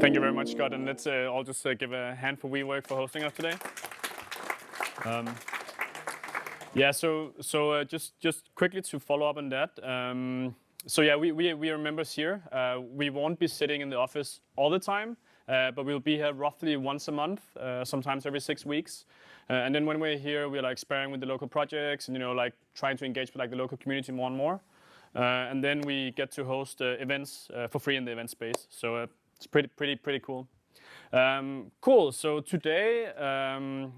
Thank you very much, Scott, and let's all just give a hand for WeWork for hosting us today. Just quickly to follow up on that. We are members here. We won't be sitting in the office all the time, but we'll be here roughly once a month, sometimes every 6 weeks. And then when we're here, we're like sparing with the local projects and like trying to engage with like the local community more and more. And then we get to host events for free in the event space. So it's pretty cool. Cool. So today,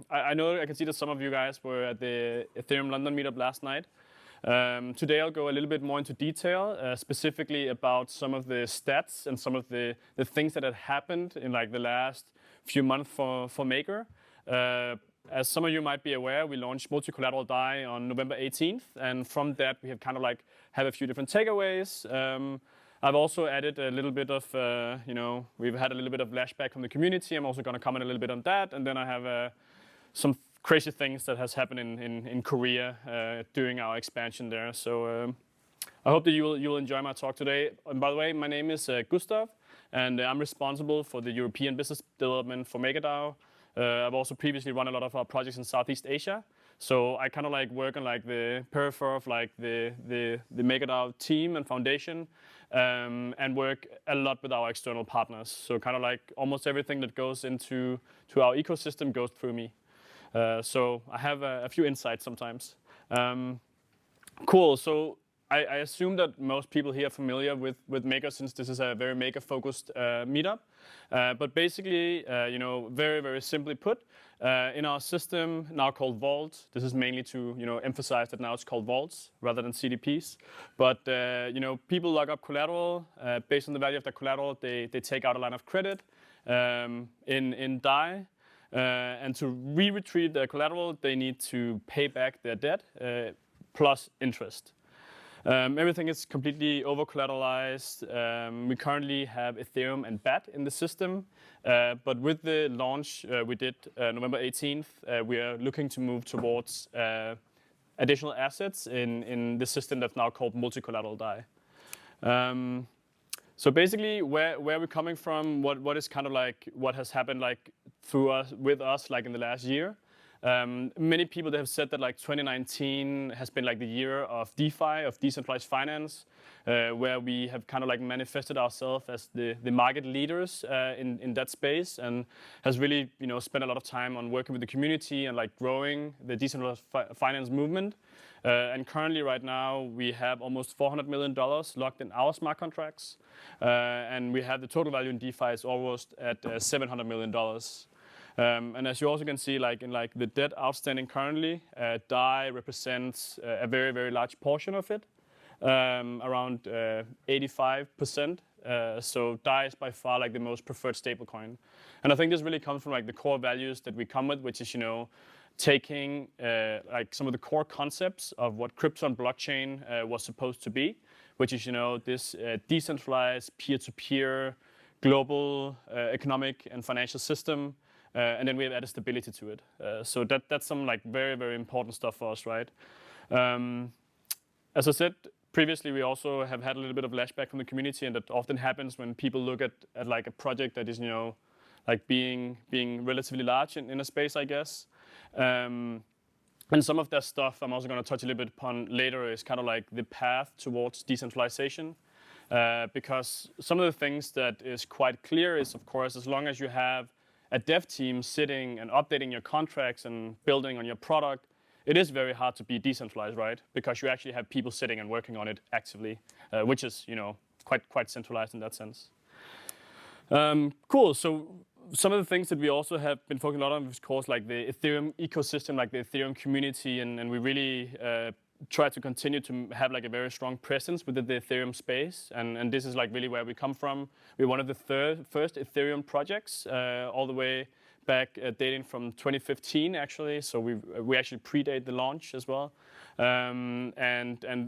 I know I can see that some of you guys were at the Ethereum London meetup last night. Today I'll go a little bit more into detail, specifically about some of the stats and some of the things that had happened in like the last few months for Maker. As some of you might be aware, we launched multi-collateral DAI on November 18th, and from that we have kind of like have a few different takeaways. I've also added a little bit of, we've had a little bit of flashback from the community. I'm also going to comment a little bit on that, and then I have some crazy things that has happened in Korea during our expansion there. So I hope that you'll enjoy my talk today. And by the way, my name is Gustav, and I'm responsible for the European business development for MakerDAO. I've also previously run a lot of our projects in Southeast Asia. So I kind of like work on like the periphery of like the MakerDAO team and foundation, and work a lot with our external partners. So kind of like almost everything that goes into our ecosystem goes through me. So I have a few insights sometimes. Cool. So I assume that most people here are familiar with Maker, since this is a very Maker-focused meetup. But basically, very, very simply put, in our system now called Vault, this is mainly to emphasize that now it's called Vaults rather than CDPs. But people lock up collateral based on the value of the collateral. They take out a line of credit in DAI. And to re-retrieve their collateral, they need to pay back their debt plus interest. Everything is completely over-collateralized. We currently have Ethereum and BAT in the system, but with the launch we did November 18th, we are looking to move towards additional assets in the system that's now called multi-collateral DAI. So basically, where we're coming from, what is kind of like what has happened like with us like in the last year. Many people that have said that like 2019 has been like the year of DeFi, of decentralized finance, where we have kind of like manifested ourselves as the market leaders in that space, and has really spent a lot of time on working with the community and like growing the decentralized finance movement. And currently right now we have almost $400 million locked in our smart contracts, and we have the total value in DeFi is almost at $700 million. And as you also can see, like in like the debt outstanding currently, DAI represents a very, very large portion of it, around 85%. So DAI is by far like the most preferred stablecoin. And I think this really comes from like the core values that we come with, which is taking like some of the core concepts of what crypto and blockchain was supposed to be, which is this decentralized peer-to-peer global economic and financial system. And then we have added stability to it. So that's some like very, very important stuff for us, right? As I said previously, we also have had a little bit of flashback from the community, and that often happens when people look at like a project that is, like being relatively large in a space, I guess. And some of that stuff I'm also going to touch a little bit upon later is kind of like the path towards decentralization. Because some of the things that is quite clear is, of course, as long as you have a dev team sitting and updating your contracts and building on your product, it is very hard to be decentralized, right? Because you actually have people sitting and working on it actively, which is, quite centralized in that sense. Cool. So some of the things that we also have been focusing a lot on is, of course, like the Ethereum ecosystem, like the Ethereum community, and we really try to continue to have like a very strong presence within the Ethereum space, and this is like really where we come from. We're one of the first Ethereum projects, all the way back dating from 2015 actually. So we actually predate the launch as well, and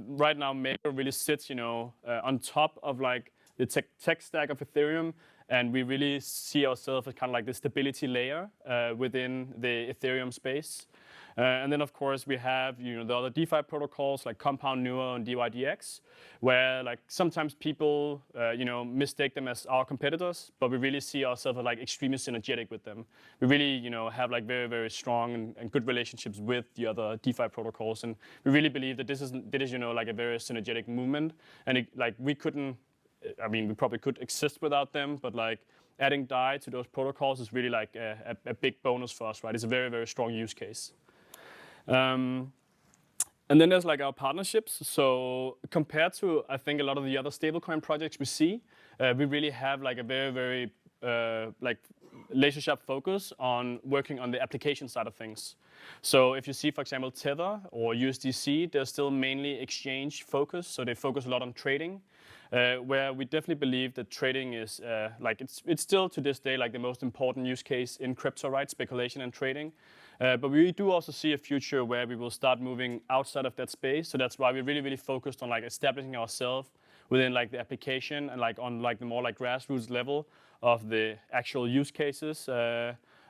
right now Maker really sits on top of like the tech stack of Ethereum, and we really see ourselves as kind of like the stability layer within the Ethereum space. And then, of course, we have the other DeFi protocols like Compound, Newer, and DYDX, where like sometimes people mistake them as our competitors, but we really see ourselves as like extremely synergetic with them. We really have like very, very strong and good relationships with the other DeFi protocols, and we really believe that this is like a very synergetic movement, and we probably could exist without them, but like adding DAI to those protocols is really like a big bonus for us, right? It's a very, very strong use case. And then there's like our partnerships. So compared to, I think, a lot of the other stablecoin projects we see, we really have like a very, very laser-sharp focus on working on the application side of things. So if you see, for example, Tether or USDC, they're still mainly exchange focused. So they focus a lot on trading, where we definitely believe that trading is it's still to this day like the most important use case in crypto, right? Speculation and trading. But we do also see a future where we will start moving outside of that space. So that's why we're really, really focused on like establishing ourselves within like the application and like on like the more like grassroots level of the actual use cases,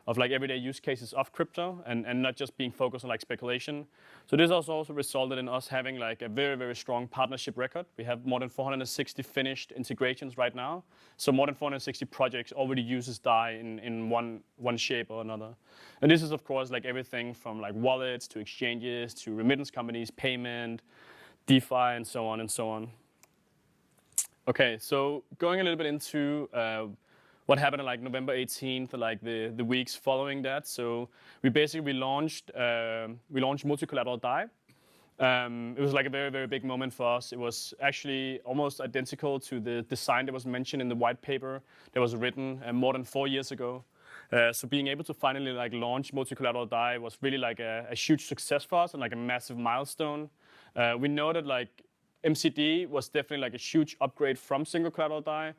of like everyday use cases of crypto, and not just being focused on like speculation. So this has also resulted in us having like a very, very strong partnership record. We have more than 460 finished integrations right now. So more than 460 projects already uses DAI in one shape or another. And this is of course like everything from like wallets to exchanges to remittance companies, payment, DeFi, and so on and so on. Okay, so going a little bit into what happened on like November 18th, like the weeks following that. So we basically launched multi-collateral DAI. It was like a very, very big moment for us. It was actually almost identical to the design that was mentioned in the white paper that was written more than 4 years ago. So being able to finally like launch multi-collateral DAI was really like a huge success for us and like a massive milestone. We know that like MCD was definitely like a huge upgrade from single collateral DAI,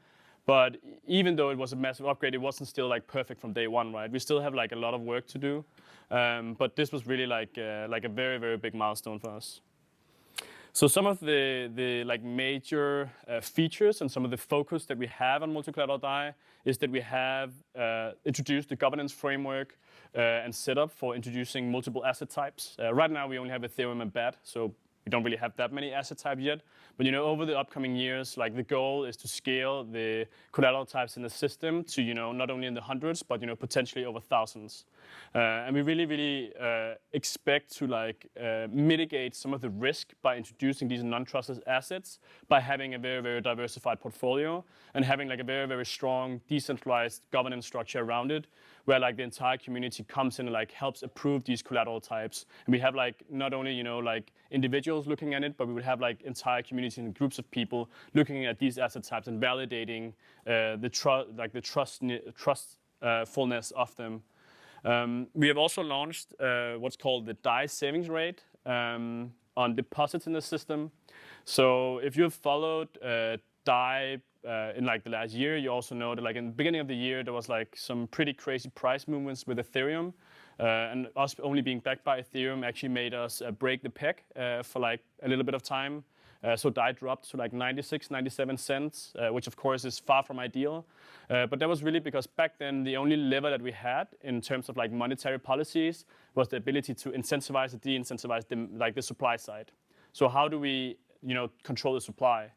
but even though it was a massive upgrade, it wasn't still like perfect from day one, right? We still have like a lot of work to do, but this was really like a very, very big milestone for us. So some of the like major features and some of the focus that we have on multi-collateral DAI is that we have introduced the governance framework and setup for introducing multiple asset types. Right now we only have Ethereum and BAT, so we don't really have that many asset types yet, but over the upcoming years, like the goal is to scale the collateral types in the system to not only in the hundreds, but potentially over thousands. And we really, really expect to like mitigate some of the risk by introducing these non-trusted assets by having a very, very diversified portfolio and having like a very, very strong decentralized governance structure around it, where like the entire community comes in and like helps approve these collateral types. And we have like not only like individuals looking at it, but we would have like entire community and groups of people looking at these asset types and validating the trustfulness of them. We have also launched what's called the DAI savings rate on deposits in the system. So if you've followed DAI in like the last year, you also know that like in the beginning of the year, there was like some pretty crazy price movements with Ethereum. And us only being backed by Ethereum actually made us break the peg for like a little bit of time. So DAI dropped to like 96, 97 cents, which of course is far from ideal. But that was really because back then the only lever that we had in terms of like monetary policies was the ability to incentivize and de-incentivize the supply side. So how do we control the supply?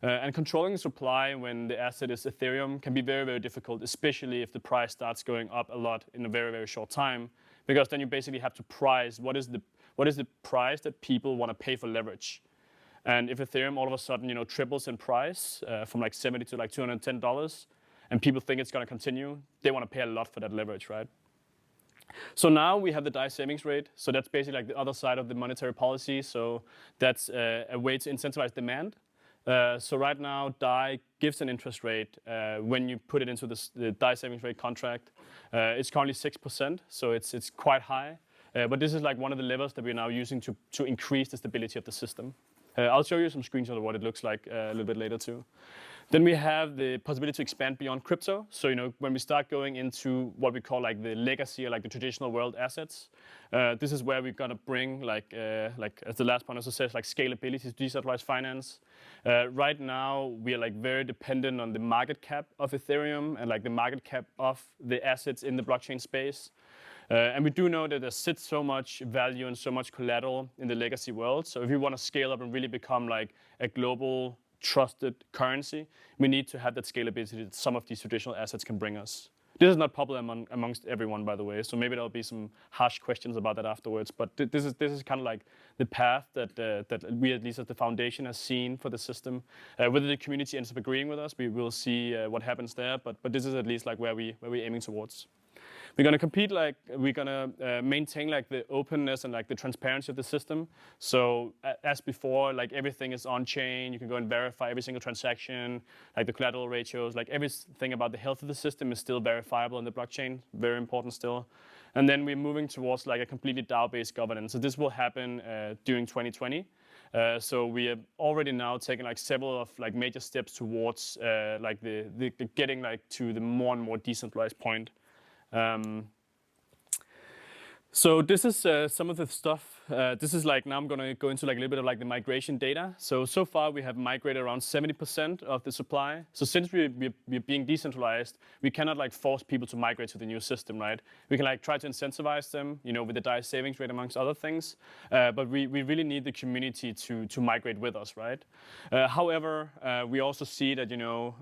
And controlling the supply when the asset is Ethereum can be very, very difficult, especially if the price starts going up a lot in a very, very short time, because then you basically have to price what is the price that people want to pay for leverage. And if Ethereum all of a sudden triples in price from like $70 to like $210, and people think it's going to continue, they want to pay a lot for that leverage, right? So now we have the DAI savings rate. So that's basically like the other side of the monetary policy. So that's a way to incentivize demand. So right now, DAI gives an interest rate when you put it into the DAI savings rate contract. It's currently 6%, so it's quite high. But this is like one of the levers that we're now using to increase the stability of the system. I'll show you some screenshots of what it looks like a little bit later too. Then we have the possibility to expand beyond crypto. So when we start going into what we call like the legacy or like the traditional world assets, this is where we're gonna bring like as the last point also says, like scalability to decentralized finance. Right now we are like very dependent on the market cap of Ethereum and like the market cap of the assets in the blockchain space. And we do know that there sits so much value and so much collateral in the legacy world. So if we want to scale up and really become like a global trusted currency, we need to have that scalability that some of these traditional assets can bring us. This is not popular amongst everyone, by the way, so maybe there'll be some harsh questions about that afterwards, but this is kind of like the path that we, at least as the foundation, has seen for the system. Whether the community ends up agreeing with us, we will see what happens there, but this is at least like where we're aiming towards. We're going to compete, like we're going to maintain like the openness and like the transparency of the system. So as before, like everything is on chain. You can go and verify every single transaction, like the collateral ratios, like everything about the health of the system is still verifiable in the blockchain. Very important still. And then we're moving towards like a completely DAO-based governance. So this will happen during 2020. So we have already now taken like several of like major steps towards like the getting like to the more and more decentralized point. So this is some of the stuff. This is like, now I'm going to go into like a little bit of like the migration data. So far we have migrated around 70% of the supply. So since we're being decentralized, we cannot like force people to migrate to the new system, right? We can like try to incentivize them, you know, with the DAI savings rate amongst other things. But we really need the community to migrate with us, right? However, we also see that, you know,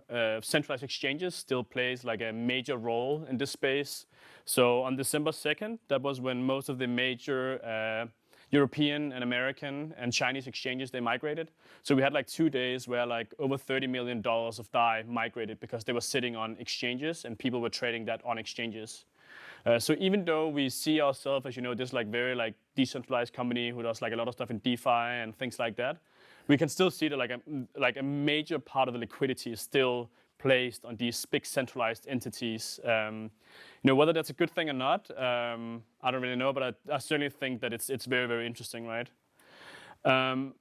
centralized exchanges still plays like a major role in this space. So on December 2nd, that was when most of the major European and American and Chinese exchanges, they migrated. So we had like 2 days where like over $30 million of DAI migrated because they were sitting on exchanges and people were trading that on exchanges. So even though we see ourselves as, you know, this like very like decentralized company who does like a lot of stuff in DeFi and things like that, we can still see that like a major part of the liquidity is still placed on these big centralized entities. You know, whether that's a good thing or not, I don't really know, but I certainly think that it's very, very interesting, right?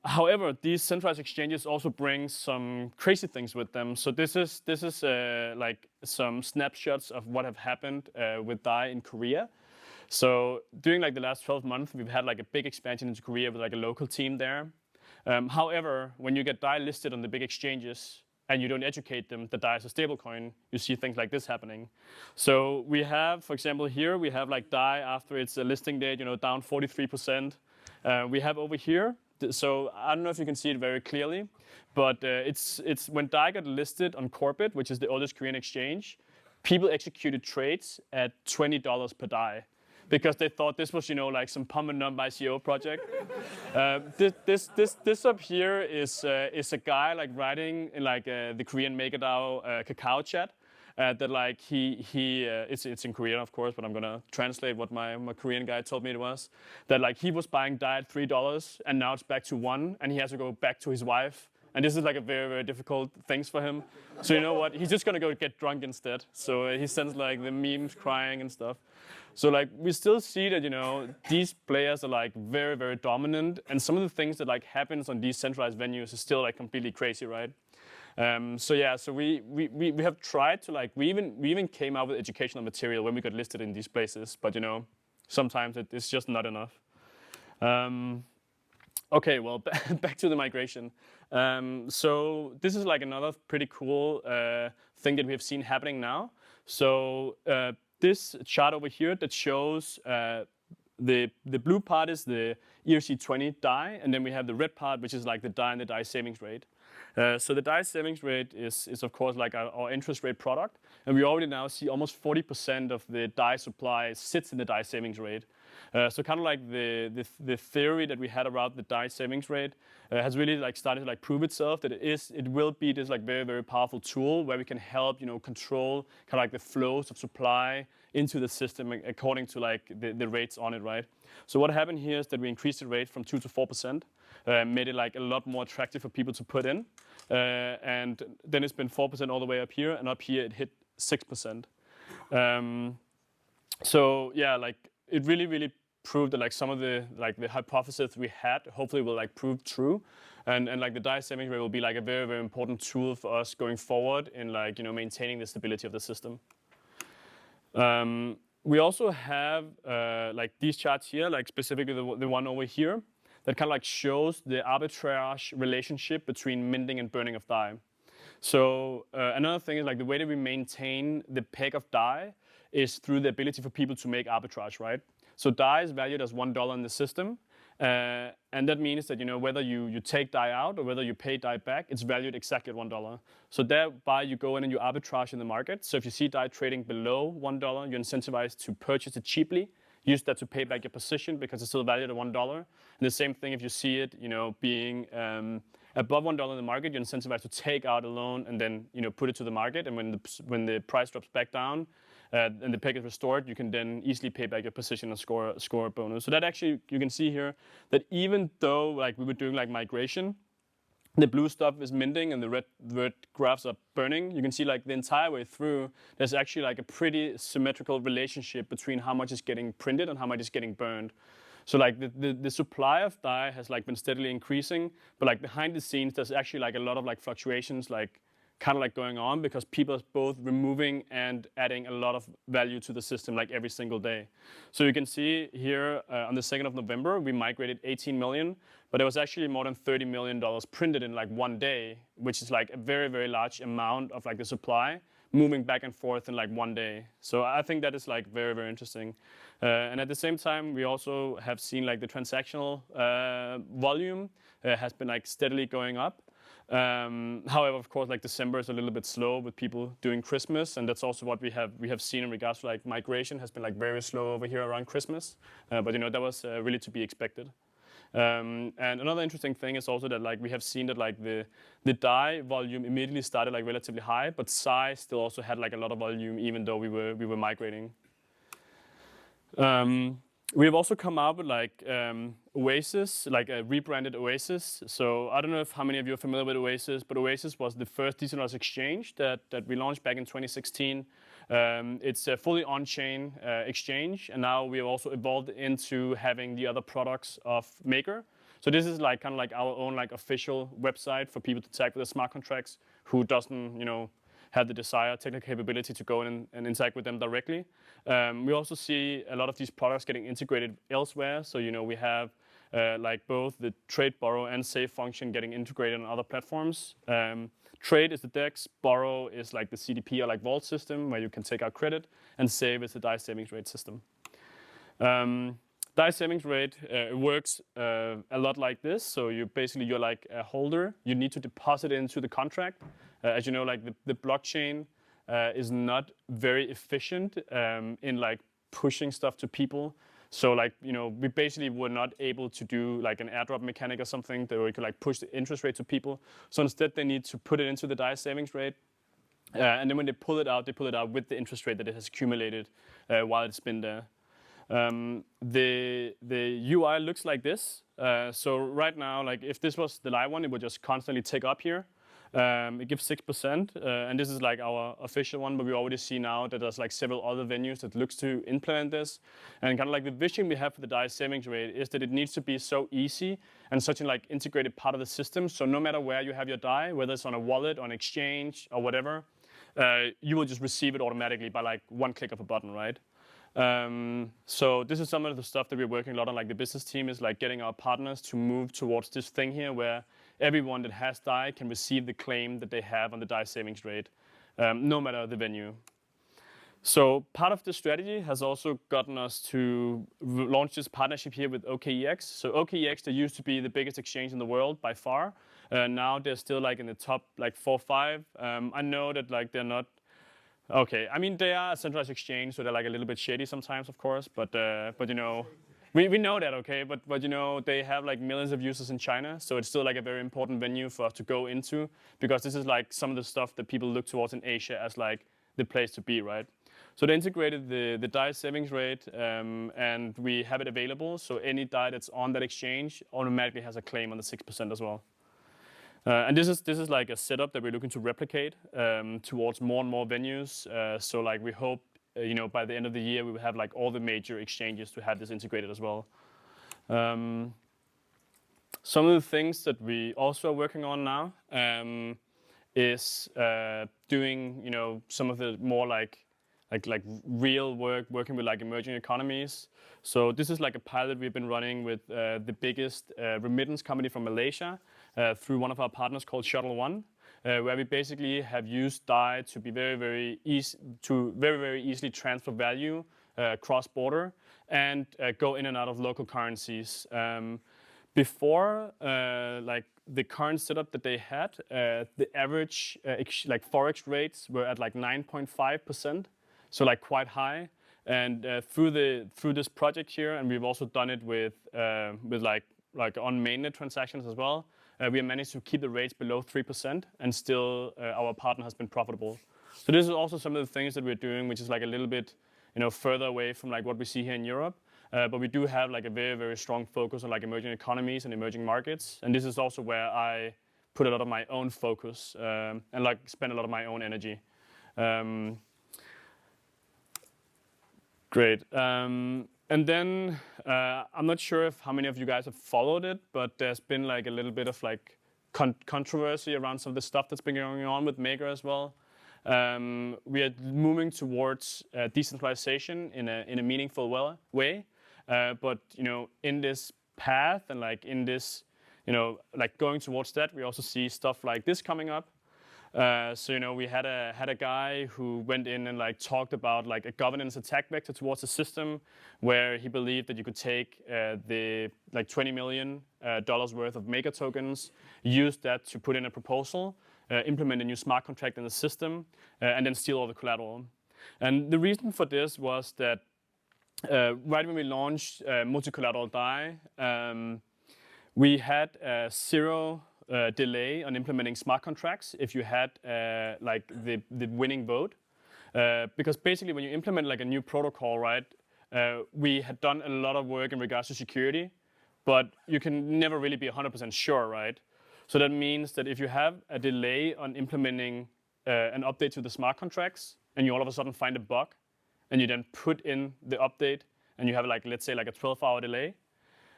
However, these centralized exchanges also bring some crazy things with them. So this is like some snapshots of what have happened with DAI in Korea. So during like the last 12 months, we've had like a big expansion into Korea with like a local team there. However, when you get DAI listed on the big exchanges, and you don't educate them that DAI is a stablecoin, you see things like this happening. So we have, for example, here, we have like DAI after its listing date, you know, down 43%. We have over here, so I don't know if you can see it very clearly, but it's when DAI got listed on Corbit, which is the oldest Korean exchange, people executed trades at $20 per DAI, because they thought this was, you know, like some pump and dump ICO project. This up here is a guy like writing in like the Korean MakerDAO Kakao chat. That like it's in Korean, of course, but I'm gonna translate what my Korean guy told me it was. That like he was buying DAI at $3 and now it's back to $1 and he has to go back to his wife. And this is like a very, very difficult things for him. So you know what? He's just gonna go get drunk instead. So he sends like the memes crying and stuff. So like we still see that, you know, these players are like very, very dominant, and some of the things that like happens on these centralized venues is still like completely crazy, right? So yeah, so we have tried to like we even came out with educational material when we got listed in these places, but you know, sometimes it's just not enough. Okay, well, back to the migration. So this is like another pretty cool thing that we have seen happening now. So this chart over here that shows the blue part is the ERC20 DAI, and then we have the red part, which is like the DAI and the DAI savings rate. So the DAI savings rate is of course like our interest rate product, and we already now see almost 40% of the DAI supply sits in the DAI savings rate. So kind of like the theory that we had around the DAI savings rate has really like started to like prove itself that it will be this like very, very powerful tool where we can help, you know, control kind of like the flows of supply into the system according to like the rates on it, right? So what happened here is that we increased the rate from 2 to 4%, made it like a lot more attractive for people to put in, and then it's been 4% all the way up here, and up here it hit 6%. So yeah, like it really proved that like some of the hypotheses we had hopefully will like prove true, and like the DAI savings rate will be like a very, very important tool for us going forward in like, you know, maintaining the stability of the system. We also have like these charts here, like specifically the one over here, that kind of like shows the arbitrage relationship between minting and burning of DAI. So another thing is like the way that we maintain the peg of DAI is through the ability for people to make arbitrage, right? So DAI is valued as $1 in the system. And that means that, whether you take DAI out or whether you pay DAI back, it's valued exactly at $1. So thereby you go in and you arbitrage in the market. So if you see DAI trading below $1, you're incentivized to purchase it cheaply, use that to pay back your position because it's still valued at $1. And the same thing if you see it, being above $1 in the market, you're incentivized to take out a loan and then, put it to the market. And when the price drops back down, and the peg is restored, you can then easily pay back your position and score a bonus. So that actually, you can see here that even though we were doing migration, the blue stuff is minting and the red graphs are burning. You can see the entire way through, there's actually a pretty symmetrical relationship between how much is getting printed and how much is getting burned. So the supply of DAI has been steadily increasing, but behind the scenes, there's actually a lot of fluctuations kind of going on because people are both removing and adding a lot of value to the system every single day. So you can see here on the 2nd of November, we migrated 18 million, but there was actually more than $30 million printed in one day, which is a very, very large amount of the supply moving back and forth in one day. So I think that is very, very interesting. And at the same time, we also have seen the transactional volume has been steadily going up. However, of course, December is a little bit slow with people doing Christmas, and that's also what we have seen in regards to migration has been very slow over here around Christmas. But that was really to be expected. And another interesting thing is also that we have seen that the DAI volume immediately started relatively high, but Sai still also had a lot of volume even though we were migrating. We have also come out with Oasis, a rebranded Oasis. So I don't know how many of you are familiar with Oasis, but Oasis was the first decentralized exchange that we launched back in 2016. It's a fully on-chain exchange, and now we have also evolved into having the other products of Maker. So this is kind of our own official website for people to tag with the smart contracts who doesn't have the desired technical capability to go in and interact with them directly. We also see a lot of these products getting integrated elsewhere. So we have both the trade, borrow, and save function getting integrated on other platforms. Trade is the DEX, borrow is the CDP or Vault system where you can take out credit, and save is the DAI savings rate system. DAI savings rate works a lot like this. So you're like a holder. You need to deposit into the contract. As you know, the blockchain is not very efficient in pushing stuff to people. So we basically were not able to do an airdrop mechanic or something that we could push the interest rate to people. So instead they need to put it into the DAI savings rate. And then when they pull it out with the interest rate that it has accumulated while it's been there. The UI looks like this. So right now, if this was the live one, it would just constantly tick up here. It gives 6%, and this is our official one, but we already see now that there's several other venues that looks to implement this. And kind of the vision we have for the DAI savings rate is that it needs to be so easy and such an integrated part of the system. So no matter where you have your DAI, whether it's on a wallet, on exchange, or whatever, you will just receive it automatically by one click of a button, right? So this is some of the stuff that we're working a lot on. The business team is getting our partners to move towards this thing here where everyone that has DAI can receive the claim that they have on the DAI savings rate, no matter the venue. So part of the strategy has also gotten us to launch this partnership here with OKEX. So OKEX, they used to be the biggest exchange in the world by far. Now they're still in the top 4 or 5. I know that they're not. Okay, I mean they are a centralized exchange, so they're a little bit shady sometimes, of course. But we know that, okay. But they have millions of users in China, so it's still a very important venue for us to go into because this is some of the stuff that people look towards in Asia as the place to be, right? So they integrated the DAI savings rate, and we have it available. So any DAI that's on that exchange automatically has a claim on the 6% as well. And this is a setup that we're looking to replicate towards more and more venues. So we hope by the end of the year we will have all the major exchanges to have this integrated as well. Some of the things that we also are working on now is doing some of the more real work, working with emerging economies. So this is a pilot we've been running with the biggest remittance company from Malaysia through one of our partners called Shuttle One. where we basically have used DAI to be very easily transfer value cross-border and go in and out of local currencies. Before, like the current setup that they had, the average like forex rates were at like 9.5%, so like quite high. And through this project here, and we've also done it with like on mainnet transactions as well. We have managed to keep the rates below 3%, and still our partner has been profitable. So this is also some of the things that we're doing, which is like a little bit, further away from like what we see here in Europe. But we do have like a very strong focus on like emerging economies and emerging markets, and this is also where I put a lot of my own focus and like spend a lot of my own energy. Great. And then I'm not sure if how many of you guys have followed it, but there's been like a little bit of like controversy around some of the stuff that's been going on with Maker as well. We are moving towards decentralization in a meaningful way, but in this path and like in this like going towards that, we also see stuff like this coming up. So we had a guy who went in and like talked about like a governance attack vector towards the system, where he believed that you could take the like $20 million worth of Maker tokens, use that to put in a proposal, implement a new smart contract in the system, and then steal all the collateral. And the reason for this was that right when we launched multi-collateral DAI, we had zero delay on implementing smart contracts if you had like the winning vote, because basically when you implement like a new protocol, right, we had done a lot of work in regards to security, but you can never really be 100% sure, right? So that means that if you have a delay on implementing an update to the smart contracts, and you all of a sudden find a bug, and you then put in the update, and you have like, let's say like a 12-hour delay,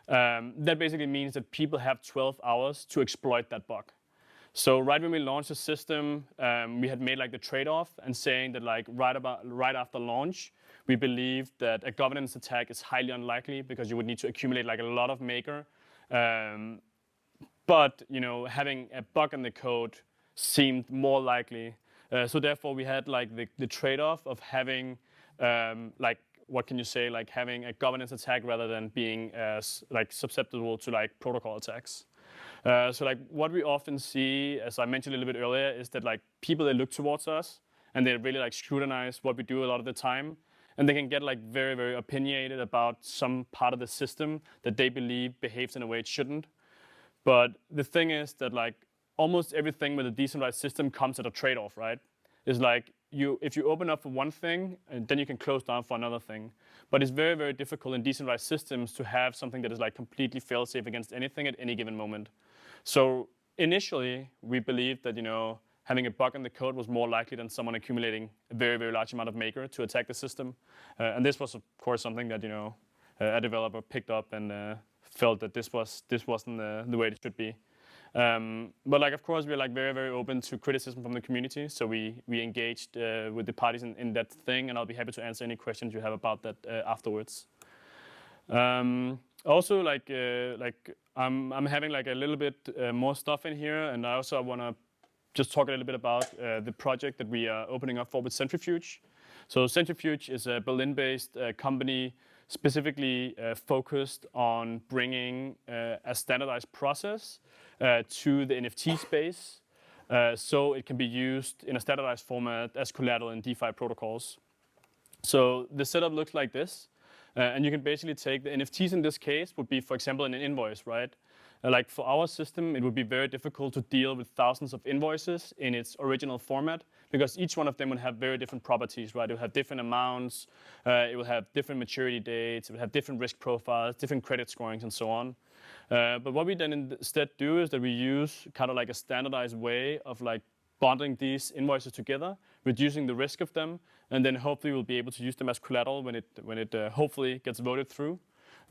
that basically means that people have 12 hours to exploit that bug. So right when we launched the system, we had made like the trade-off and saying that like right after launch, we believed that a governance attack is highly unlikely because you would need to accumulate like a lot of Maker. But having a bug in the code seemed more likely. So therefore, we had like the trade-off of having like, what can you say, like having a governance attack rather than being like susceptible to like protocol attacks. So like what we often see, as I mentioned a little bit earlier, is that like people, they look towards us and they really like scrutinize what we do a lot of the time, and they can get like very opinionated about some part of the system that they believe behaves in a way it shouldn't. But the thing is that like almost everything with a decentralized system comes at a trade-off, right? It's like if you open up for one thing, and then you can close down for another thing. But it's very difficult in decentralized systems to have something that is like completely fail-safe against anything at any given moment. So initially, we believed that having a bug in the code was more likely than someone accumulating a very large amount of Maker to attack the system. And this was of course something that a developer picked up and felt that this wasn't the way it should be. But like, of course, we're like very open to criticism from the community. So we engaged with the parties in that thing, and I'll be happy to answer any questions you have about that afterwards. Also, like I'm having like a little bit more stuff in here, and I also want to just talk a little bit about the project that we are opening up for with Centrifuge. So Centrifuge is a Berlin-based company specifically focused on bringing a standardized process to the NFT space, so it can be used in a standardized format as collateral in DeFi protocols. So the setup looks like this, and you can basically take the NFTs in this case would be, for example, an invoice, right? Like for our system, it would be very difficult to deal with thousands of invoices in its original format, because each one of them would have very different properties, right? It will have different amounts, it will have different maturity dates, it will have different risk profiles, different credit scorings, and so on. But what we then instead do is that we use kind of like a standardized way of like bonding these invoices together, reducing the risk of them, and then hopefully we'll be able to use them as collateral when it hopefully gets voted through.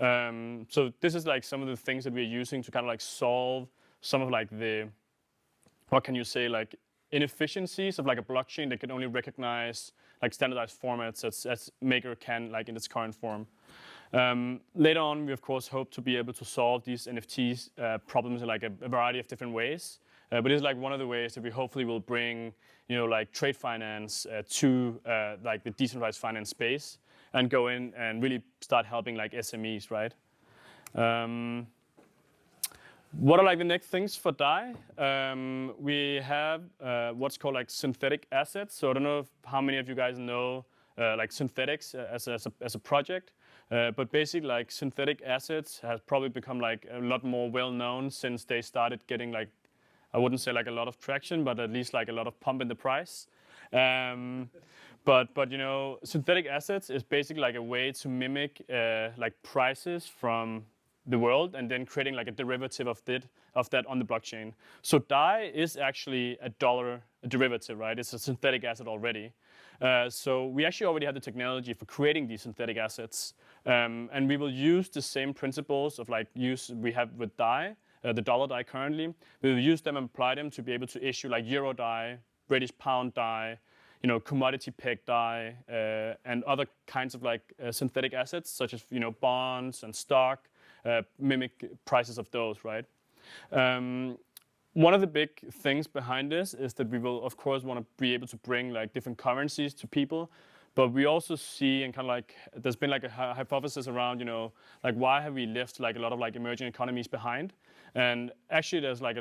So this is like some of the things that we're using to kind of like solve some of like the, what can you say, like inefficiencies of like a blockchain that can only recognize like standardized formats as Maker can, like in its current form. Later on, we of course hope to be able to solve these NFTs problems in like a variety of different ways. But it's like one of the ways that we hopefully will bring, like trade finance to like the decentralized finance space and go in and really start helping like SMEs, right? What are like the next things for DAI? We have what's called like synthetic assets. So I don't know how many of you guys know like synthetics as a project. But basically, like synthetic assets has probably become like a lot more well known since they started getting like, I wouldn't say like a lot of traction, but at least like a lot of pump in the price. But synthetic assets is basically like a way to mimic like prices from the world and then creating like a derivative of that on the blockchain. So DAI is actually a dollar derivative, right? It's a synthetic asset already. So we actually already have the technology for creating these synthetic assets. And we will use the same principles of like we have with DAI, the dollar DAI currently. We will use them and apply them to be able to issue like Euro DAI, British Pound DAI, commodity peg DAI, and other kinds of like synthetic assets such as bonds and stock, mimic prices of those, right? One of the big things behind this is that we will, of course, want to be able to bring like different currencies to people, but we also see and kind of like there's been like a hypothesis around, like why have we left like a lot of like emerging economies behind? And actually, there's like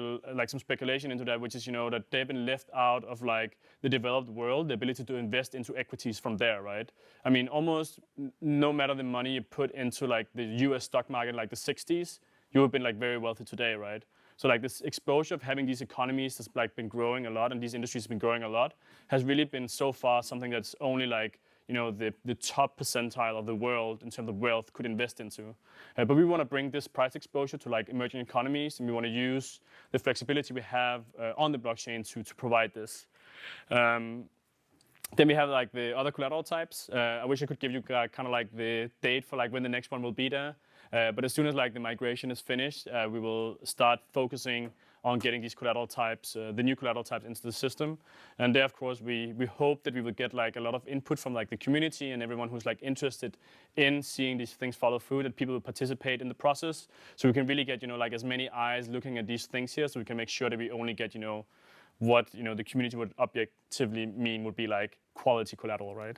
some speculation into that, which is that they've been left out of like the developed world, the ability to invest into equities from there, right? I mean, almost no matter the money you put into like the U.S. stock market, like the 60s, you have been like very wealthy today, right? So like this exposure of having these economies that's like been growing a lot and these industries have been growing a lot has really been so far something that's only like the top percentile of the world in terms of wealth could invest into. But we want to bring this price exposure to like emerging economies, and we want to use the flexibility we have on the blockchain to provide this. Then we have like the other collateral types. I wish I could give you kind of like the date for like when the next one will be there. But as soon as like the migration is finished, we will start focusing on getting these collateral types, the new collateral types into the system. And there, of course, we hope that we will get like a lot of input from like the community and everyone who's like interested in seeing these things follow through, that people will participate in the process. So we can really get, like as many eyes looking at these things here, so we can make sure that we only get, what the community would objectively mean would be like quality collateral, right?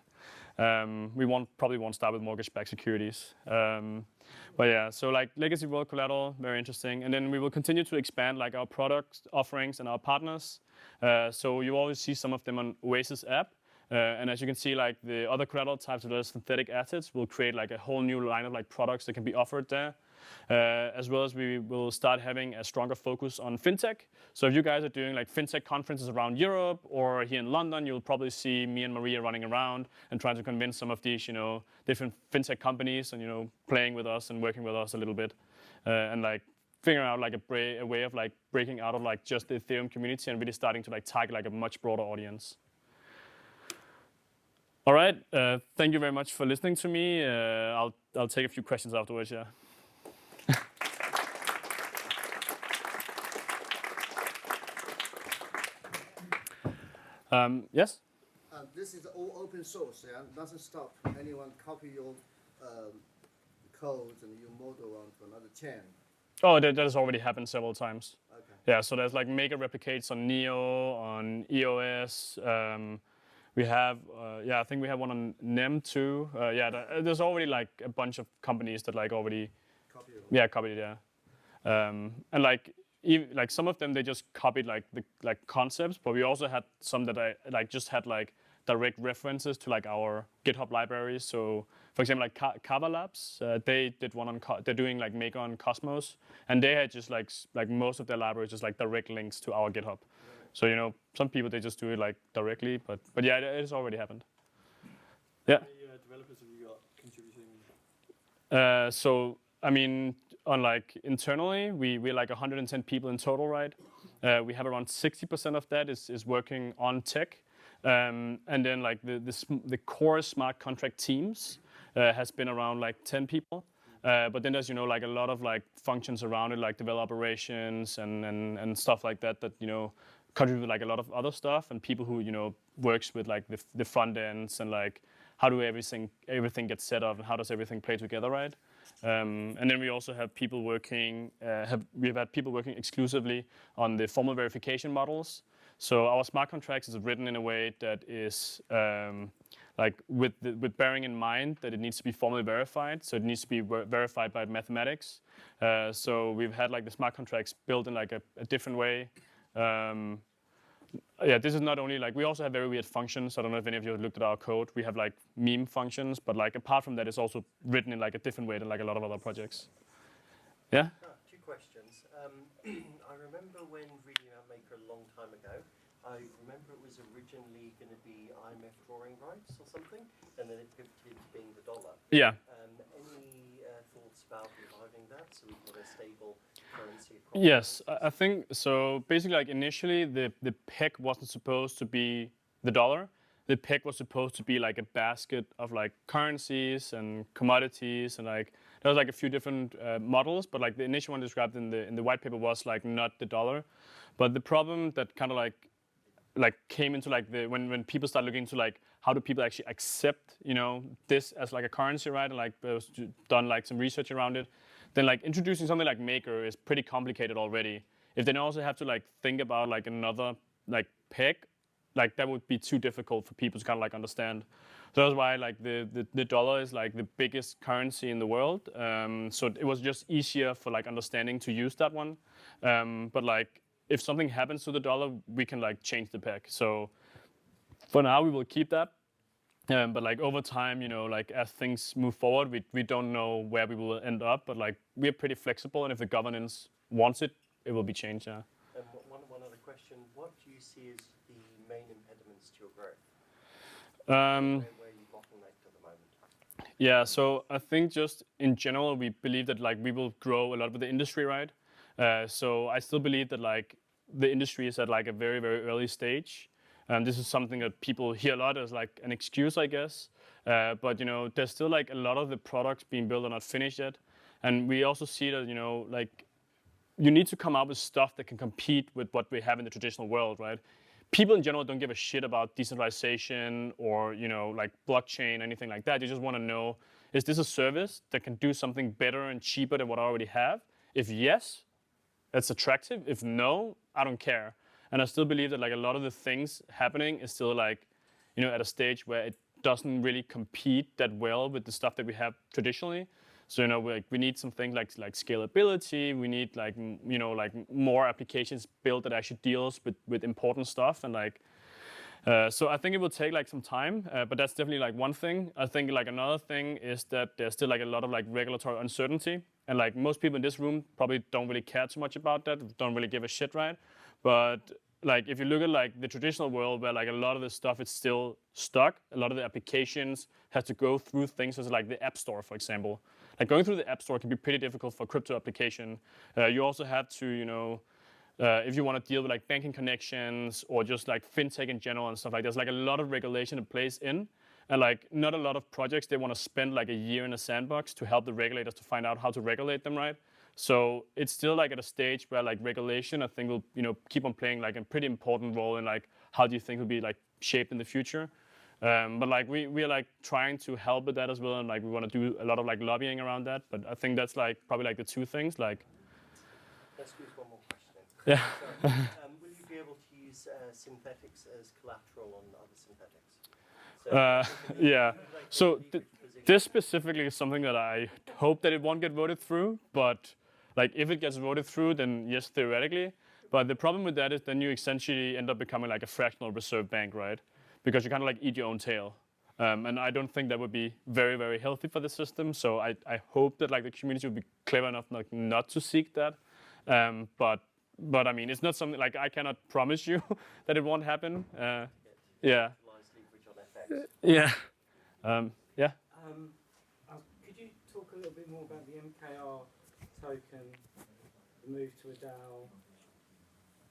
We probably won't start with mortgage-backed securities. But yeah, so like legacy world collateral, very interesting. And then we will continue to expand like our product offerings and our partners. So you always see some of them on Oasis app. And as you can see, like the other collateral types of those synthetic assets will create like a whole new line of like products that can be offered there. As well as we will start having a stronger focus on fintech. So if you guys are doing like fintech conferences around Europe or here in London, you'll probably see me and Maria running around and trying to convince some of these, different fintech companies and, playing with us and working with us a little bit. And like figuring out like a way of like breaking out of like just the Ethereum community and really starting to like target like a much broader audience. All right, thank you very much for listening to me. I'll take a few questions afterwards, yeah. Yes? This is all open source, yeah? Doesn't stop anyone copy your codes and your model onto another chain. Oh, that has already happened several times. Okay. Yeah, so there's like Maker replicates on Neo, on EOS. We have, I think we have one on NEM too. There's already like a bunch of companies that like already copied it, yeah. And like some of them they just copied like the concepts, but we also had some that I like just had like direct references to like our GitHub libraries. So for example, like Kava Labs, they did one on they're doing like Maker on Cosmos, and they had just like most of their libraries just like direct links to our GitHub. So some people they just do it like directly, but yeah, it has already happened. Yeah. How many developers have you got contributing? So I mean, on like internally, we're like 110 people in total, right? We have around 60% of that is working on tech, and then like the core smart contract teams has been around like 10 people. But then there's like a lot of like functions around it, like developer operations and stuff like that contribute like a lot of other stuff, and people who works with like the front ends and like how do everything gets set up and how does everything play together, right? And then we also have people working. We've had people working exclusively on the formal verification models. So our smart contracts is written in a way that is like with bearing in mind that it needs to be formally verified. So it needs to be verified by mathematics. So we've had like the smart contracts built in like a different way. Yeah, this is not only like, we also have very weird functions. I don't know if any of you have looked at our code. We have like meme functions, but like apart from that, it's also written in like a different way than like a lot of other projects. Yeah? Two questions. I remember when reading about Maker a long time ago, I remember it was originally going to be IMF drawing rights or something, and then it pivoted to being the dollar. Yeah. Any thoughts about reviving that so we can have a stable currency? Yes, I think so. Basically, like initially, the peg wasn't supposed to be the dollar. The peg was supposed to be like a basket of like currencies and commodities, and like there was like a few different models. But like the initial one described in the white paper was like not the dollar. But the problem that kind of like came into like when people start looking into like how do people actually accept this as like a currency, right? And like there was done like some research around it. Then like introducing something like Maker is pretty complicated already. If they also have to like think about like another like peg, like that would be too difficult for people to kind of like understand. So that's why like the dollar is like the biggest currency in the world. So it was just easier for like understanding to use that one. But like if something happens to the dollar, we can like change the peg. So for now we will keep that. But like over time, like as things move forward, we don't know where we will end up. But like we're pretty flexible, and if the governance wants it, it will be changed. Yeah. And one other question: what do you see as the main impediments to your growth? Where are you bottlenecked at the moment? Yeah. So I think just in general, we believe that like we will grow a lot with the industry, right? So I still believe that like the industry is at like a very, very early stage. And this is something that people hear a lot as like an excuse, I guess. But there's still like a lot of the products being built are not finished yet. And we also see that, like you need to come out with stuff that can compete with what we have in the traditional world, right? People in general don't give a shit about decentralization or, like blockchain, anything like that. You just want to know, is this a service that can do something better and cheaper than what I already have? If yes, that's attractive. If no, I don't care. And I still believe that like a lot of the things happening is still like, at a stage where it doesn't really compete that well with the stuff that we have traditionally. So we need some things like scalability. We need like more applications built that actually deals with important stuff and like. So I think it will take like some time, but that's definitely like one thing. I think like another thing is that there's still like a lot of like regulatory uncertainty, and like most people in this room probably don't really care too much about that, don't really give a shit, right? But like if you look at like the traditional world where like a lot of the stuff is still stuck, a lot of the applications have to go through things as like the App Store, for example. Like going through the App Store can be pretty difficult for a crypto application. You also have to, if you want to deal with like banking connections or just like fintech in general and stuff like that, there's like a lot of regulation that plays in. And like not a lot of projects, they want to spend like a year in a sandbox to help the regulators to find out how to regulate them, right? So it's still like at a stage where like regulation, I think will keep on playing like a pretty important role in like how do you think will be like shaped in the future. But like we are like trying to help with that as well, and like we want to do a lot of like lobbying around that. But I think that's like probably like the two things. Like, let's squeeze one more question. Yeah. So, will you be able to use synthetics as collateral on other synthetics? So, yeah. So this specifically is something that I hope that it won't get voted through. But like if it gets voted through, then yes, theoretically. But the problem with that is then you essentially end up becoming like a fractional reserve bank, right? Because you kind of like eat your own tail. And I don't think that would be very, very healthy for the system. So I hope that like the community will be clever enough like not to seek that. But I mean, it's not something like I cannot promise you that it won't happen. Yeah. Yeah. Yeah. Could you talk a little bit more about the MKR token, the move to a DAO,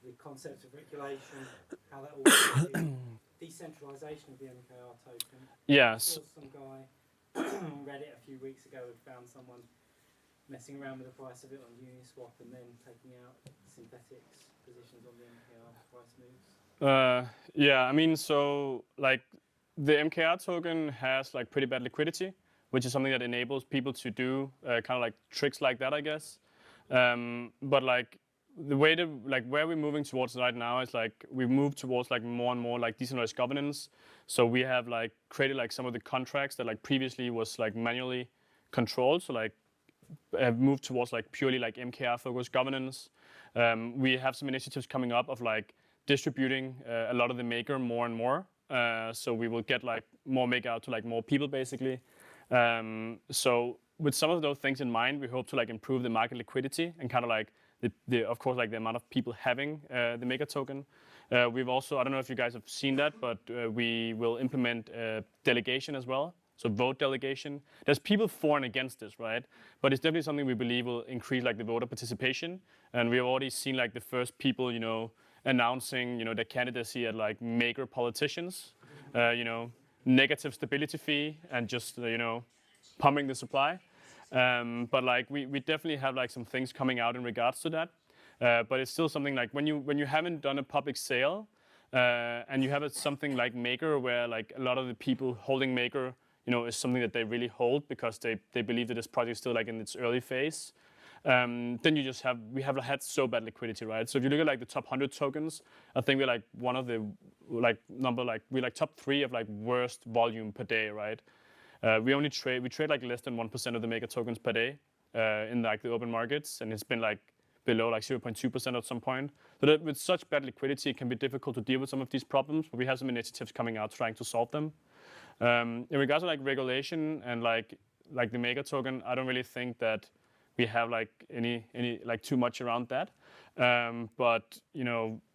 the concept of regulation, how that all works, decentralization of the MKR token? Yeah. I saw some guy on Reddit a few weeks ago had found someone messing around with the price of it on Uniswap and then taking out synthetics positions on the MKR price moves. Yeah, I mean, so like the MKR token has like pretty bad liquidity. which is something that enables people to do kind of like tricks like that, I guess. But like the way to like where we're moving towards right now is like we move towards like more and more like decentralized governance. So we have like created like some of the contracts that like previously was like manually controlled. So like have moved towards like purely like MKR focused governance. We have some initiatives coming up of like distributing a lot of the Maker more and more. So we will get like more Maker out to like more people basically. So with some of those things in mind, we hope to like improve the market liquidity and kind of like the of course like the amount of people having the Maker token. We've also, I don't know if you guys have seen that, but we will implement delegation as well. So vote delegation. There's people for and against this, right? But it's definitely something we believe will increase like the voter participation. And we've already seen like the first people, announcing, their candidacy at like Maker politicians, negative stability fee and just, pumping the supply. But like we definitely have like some things coming out in regards to that. But it's still something like when you haven't done a public sale and you have something like Maker where like a lot of the people holding Maker is something that they really hold because they believe that this project is still like in its early phase. Then we have had so bad liquidity, right? So if you look at like the top 100 tokens, I think we're like one of the we're like top 3 of like worst volume per day, right? We trade like less than 1% of the Maker tokens per day in like the open markets, and it's been like below like 0.2% at some point. So that with such bad liquidity, it can be difficult to deal with some of these problems. But we have some initiatives coming out trying to solve them. In regards to like regulation and like the Maker token, I don't really think that we have like any like too much around that. But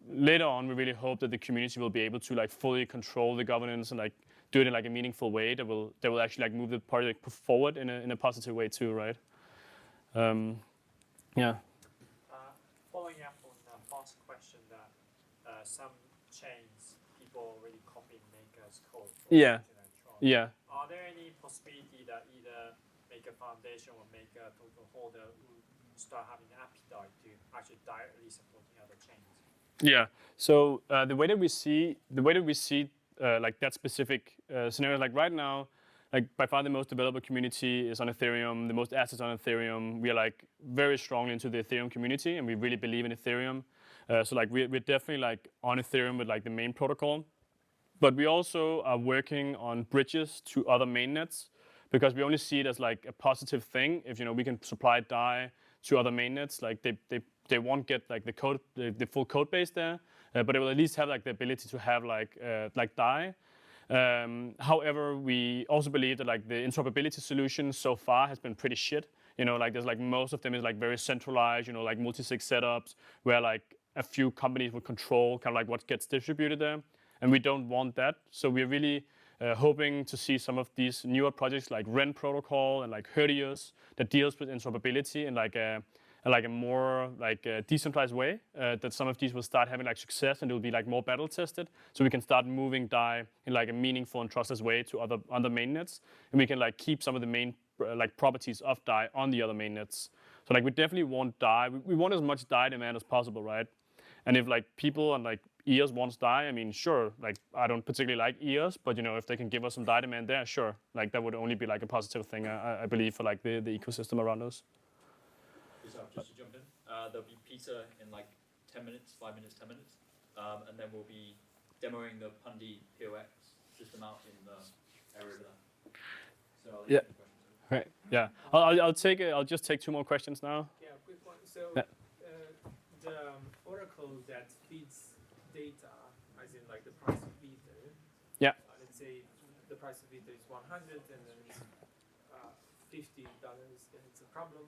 later on, we really hope that the community will be able to like fully control the governance and like do it in like a meaningful way that will actually like move the project forward in a positive way too, right? Yeah. Following up on the first question that some chains people already copying Maker's code. Yeah. Yeah. Are there any possibility that either Maker Foundation or Maker token holder will start having an appetite to actually directly supporting other chains? Yeah. So the way that we see like that specific scenario, like right now, like by far the most developer community is on Ethereum, the most assets on Ethereum. We are like very strongly into the Ethereum community, and we really believe in Ethereum. So like we're definitely like on Ethereum with like the main protocol. But we also are working on bridges to other mainnets because we only see it as like a positive thing if we can supply DAI to other mainnets. Like they won't get like the full code base there, but they will at least have like the ability to have like DAI. However, we also believe that like the interoperability solution so far has been pretty shit. Like there's like most of them is like very centralized. Like multi-sig setups where like a few companies will control kind of like what gets distributed there. And we don't want that. So we're really hoping to see some of these newer projects like Ren Protocol and like Herdius that deals with interoperability in like a more like a decentralized way. That some of these will start having like success and it will be like more battle tested. So we can start moving DAI in like a meaningful and trustless way to other mainnets, and we can like keep some of the main like properties of DAI on the other mainnets. So like we definitely want DAI. We want as much DAI demand as possible, right? And if like people on like EOS wants DAI, I mean, sure, like I don't particularly like EOS, but if they can give us some DAI demand there, sure, like that would only be like a positive thing, I believe, for like the ecosystem around us. Just to jump in, there'll be pizza in like 10 minutes, 5 minutes, 10 minutes, and then we'll be demoing the Pundi POX system out in the area there. So I'll yeah. Right. Yeah. I'll just take 2 more questions now. Yeah, quick one. So yeah. The oracle that feeds data, as in like the price of Ether. Yeah. Let's say the price of Ether is 100 and then it's $50, then it's a problem.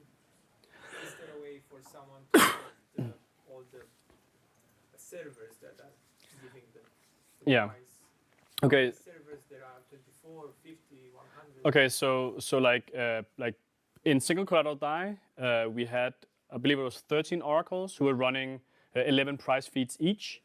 Is there a way for someone to get all the servers that are giving the price? Okay. Servers that are 24, 50, 100. Okay, so like in single collateral DAI, we had, I believe it was 13 oracles who were running 11 price feeds each.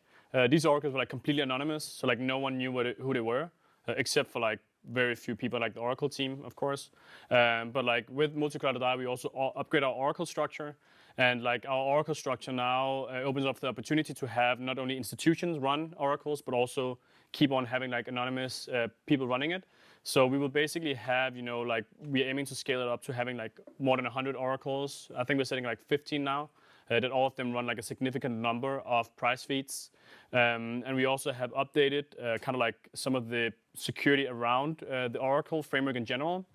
These oracles were like completely anonymous, so like no one knew who they were, except for like very few people like the Oracle team, of course. But like with multi-collateral DAI, we also upgrade our Oracle structure, And like our Oracle structure now opens up the opportunity to have not only institutions run oracles, but also keep on having like anonymous people running it. So we will basically have, like we're aiming to scale it up to having like more than 100 oracles. I think we're setting like 15 now, that all of them run like a significant number of price feeds. And we also have updated kind of like some of the security around the Oracle framework in general.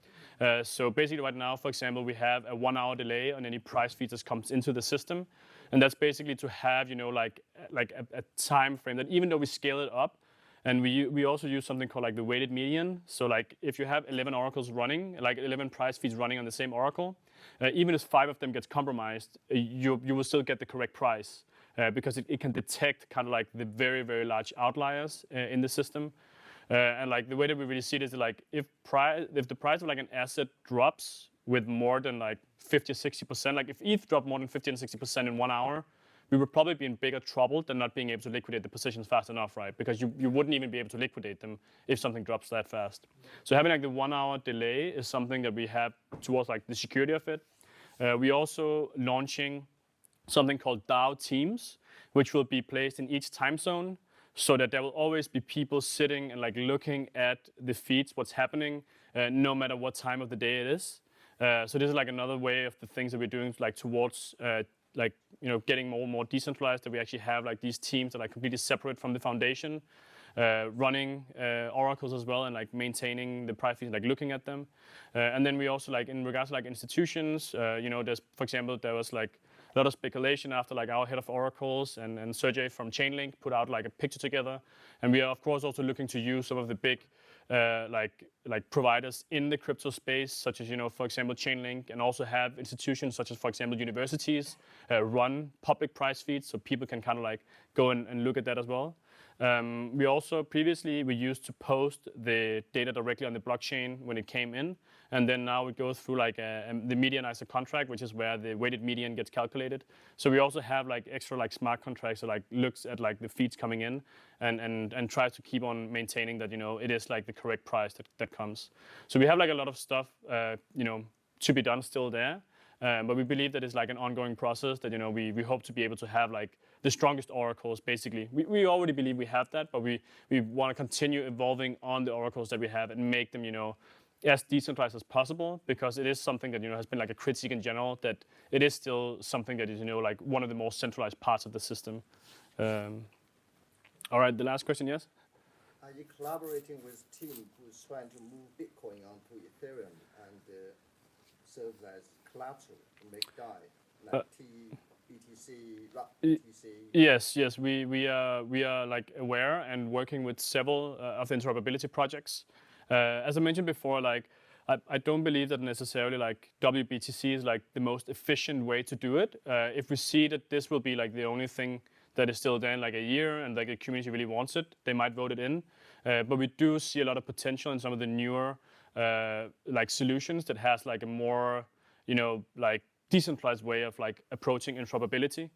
So basically right now, for example, we have a 1 hour delay on any price feed that comes into the system. And that's basically to have, like a time frame that even though we scale it up, and we also use something called like the weighted median. So like if you have 11 oracles running, like 11 price feeds running on the same oracle, even if 5 of them gets compromised, you will still get the correct price because it can detect kind of like the very, very large outliers in the system. And like the way that we really see it is like if the price of like an asset drops with more than like 50 or 60%, like if ETH dropped more than 50 and 60% in 1 hour, we would probably be in bigger trouble than not being able to liquidate the positions fast enough, right? Because you wouldn't even be able to liquidate them if something drops that fast. So having like the 1 hour delay is something that we have towards like the security of it. We're also launching something called DAO teams, which will be placed in each time zone so that there will always be people sitting and like looking at the feeds, what's happening, no matter what time of the day it is. So this is like another way of the things that we're doing like towards getting more and more decentralized, that we actually have like these teams that are completely separate from the foundation, running oracles as well and like maintaining the price feeds, like looking at them. And then we also like in regards to like institutions, there's, for example, there was like a lot of speculation after like our head of oracles and Sergey from Chainlink put out like a picture together. And we are of course also looking to use some of the big like providers in the crypto space, such as, for example, Chainlink, and also have institutions such as, for example, universities run public price feeds so people can kind of like go and look at that as well. We also previously we used to post the data directly on the blockchain when it came in, and then now it goes through like the medianizer contract, which is where the weighted median gets calculated. So we also have like extra like smart contracts that like looks at like the feeds coming in and tries to keep on maintaining that it is like the correct price that comes. So we have like a lot of stuff to be done still there. But we believe that it's like an ongoing process that we hope to be able to have like the strongest oracles. Basically, we already believe we have that, but we want to continue evolving on the oracles that we have and make them as decentralized as possible, because it is something that has been like a critique in general, that it is still something that is like one of the most centralized parts of the system. All right, the last question, yes. Are you collaborating with a team who's trying to move Bitcoin onto Ethereum and serve as collateral to make DAI, like BTC, BTC? Yes, we are like aware and working with several of the interoperability projects. As I mentioned before, like I don't believe that necessarily like WBTC is like the most efficient way to do it. If we see that this will be like the only thing that is still there in like a year and like the community really wants it, they might vote it in. But we do see a lot of potential in some of the newer like solutions that has like a more like decentralized way of like approaching interoperability.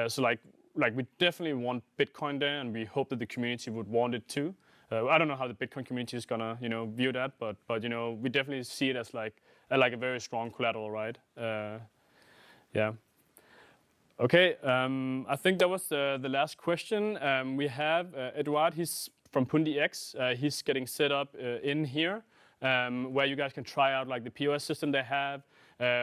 So like we definitely want Bitcoin there, and we hope that the community would want it too. I don't know how the Bitcoin community is gonna view that, but we definitely see it as like a very strong collateral, right? Yeah. Okay, I think that was the last question. We have Eduard, he's from Pundi X. He's getting set up in here, where you guys can try out like the POS system they have.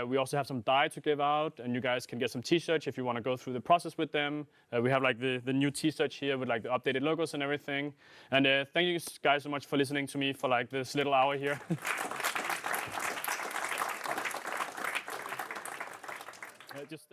We also have some DAI to give out, and you guys can get some t-shirts if you want to go through the process with them. We have like the new t-shirts here with like the updated logos and everything. And thank you guys so much for listening to me for like this little hour here. Just